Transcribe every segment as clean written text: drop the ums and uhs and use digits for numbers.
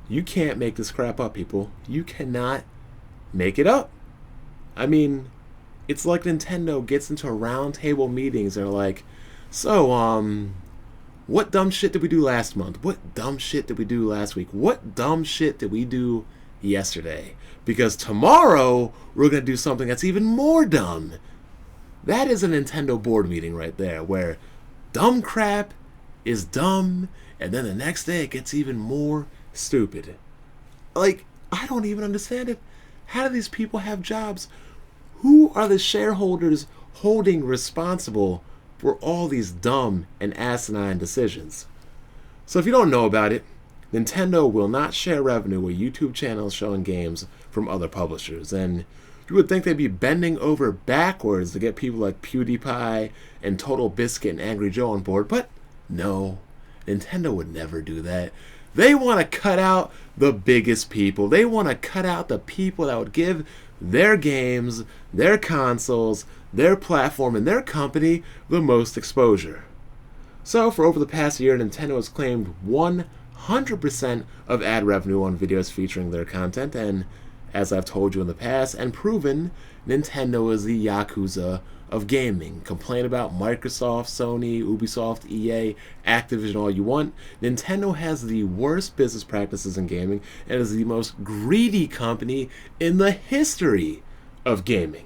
You can't make this crap up, people. You cannot make it up. I mean, it's like Nintendo gets into round table meetings and they're like, so, what dumb shit did we do last month? What dumb shit did we do last week? What dumb shit did we do yesterday? Because tomorrow we're going to do something that's even more dumb. That is a Nintendo board meeting right there, where dumb crap is dumb, and then the next day it gets even more stupid. Like, I don't even understand it. How do these people have jobs? Who are the shareholders holding responsible for all these dumb and asinine decisions? So if you don't know about it, Nintendo will not share revenue with YouTube channels showing games from other publishers. And you would think they'd be bending over backwards to get people like PewDiePie and Total Biscuit and Angry Joe on board, but no, Nintendo would never do that. They want to cut out the biggest people. They want to cut out the people that would give their games, their consoles, their platform, and their company the most exposure. So for over the past year, Nintendo has claimed 100% of ad revenue on videos featuring their content, and as I've told you in the past and proven, Nintendo is the Yakuza of gaming. Complain about Microsoft, Sony, Ubisoft, EA, Activision all you want. Nintendo has the worst business practices in gaming and is the most greedy company in the history of gaming.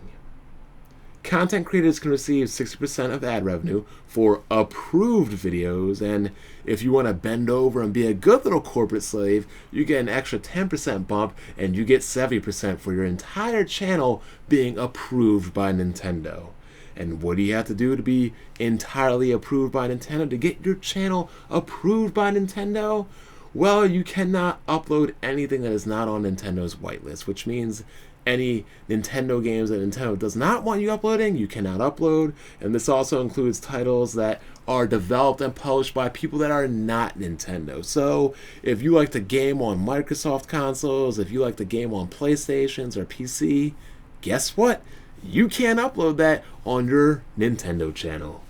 Content creators can receive 60% of ad revenue for approved videos, and if you want to bend over and be a good little corporate slave, you get an extra 10% bump, and you get 70% for your entire channel being approved by Nintendo. And what do you have to do to be entirely approved by Nintendo, to get your channel approved by Nintendo? Well, you cannot upload anything that is not on Nintendo's whitelist, which means any Nintendo games that Nintendo does not want you uploading, you cannot upload. And this also includes titles that are developed and published by people that are not Nintendo. So if you like to game on Microsoft consoles, if you like to game on PlayStations or PC, guess what? You can't upload that on your Nintendo channel.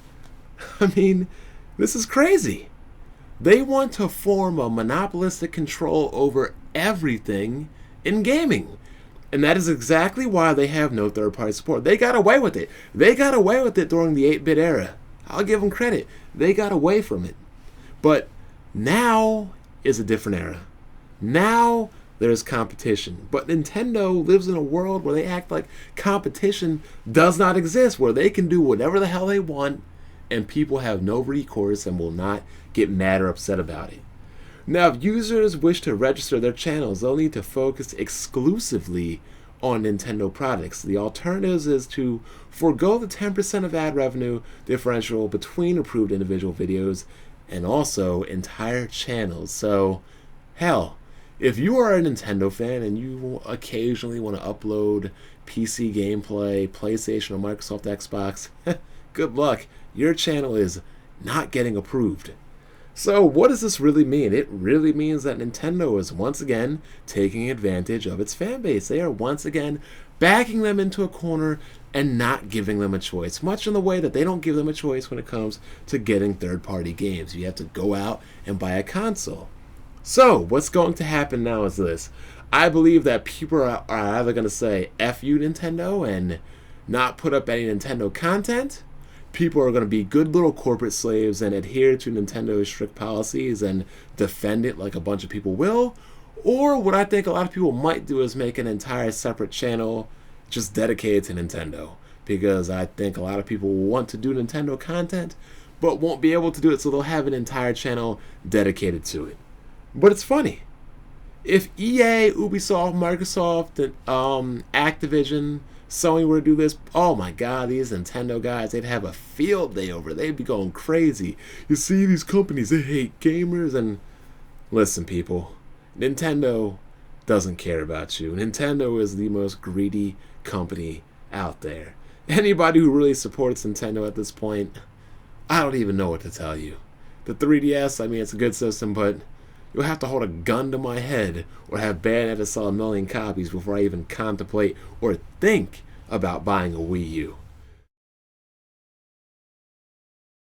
I mean, this is crazy. They want to form a monopolistic control over everything in gaming. And that is exactly why they have no third-party support. They got away with it. They got away with it during the 8-bit era. I'll give them credit. They got away from it. But now is a different era. Now there's competition. But Nintendo lives in a world where they act like competition does not exist, where they can do whatever the hell they want, and people have no recourse and will not get mad or upset about it. Now, if users wish to register their channels, they'll need to focus exclusively on Nintendo products. The alternative is to forego the 10% of ad revenue differential between approved individual videos and also entire channels. So, hell, if you are a Nintendo fan and you occasionally want to upload PC gameplay, PlayStation or Microsoft Xbox, good luck. Your channel is not getting approved. So what does this really mean? It really means that Nintendo is once again taking advantage of its fan base. They are once again backing them into a corner and not giving them a choice, much in the way that they don't give them a choice when it comes to getting third-party games. You have to go out and buy a console. So what's going to happen now is this. I believe that people are either going to say F you Nintendo and not put up any Nintendo content. People are going to be good little corporate slaves and adhere to Nintendo's strict policies and defend it like a bunch of people will. Or what I think a lot of people might do is make an entire separate channel just dedicated to Nintendo. Because I think a lot of people will want to do Nintendo content, but won't be able to do it, so they'll have an entire channel dedicated to it. But it's funny. If EA, Ubisoft, Microsoft, Activision, Sony were to do this, oh my god, these Nintendo guys, they'd have a field day over. They'd be going crazy. You see, these companies, they hate gamers. And listen, people, Nintendo doesn't care about you. Nintendo is the most greedy company out there. Anybody who really supports Nintendo at this point, I don't even know what to tell you. The 3DS, I mean, it's a good system, but you'll have to hold a gun to my head or have Bayonetta sell 1 million copies before I even contemplate or think about buying a Wii U.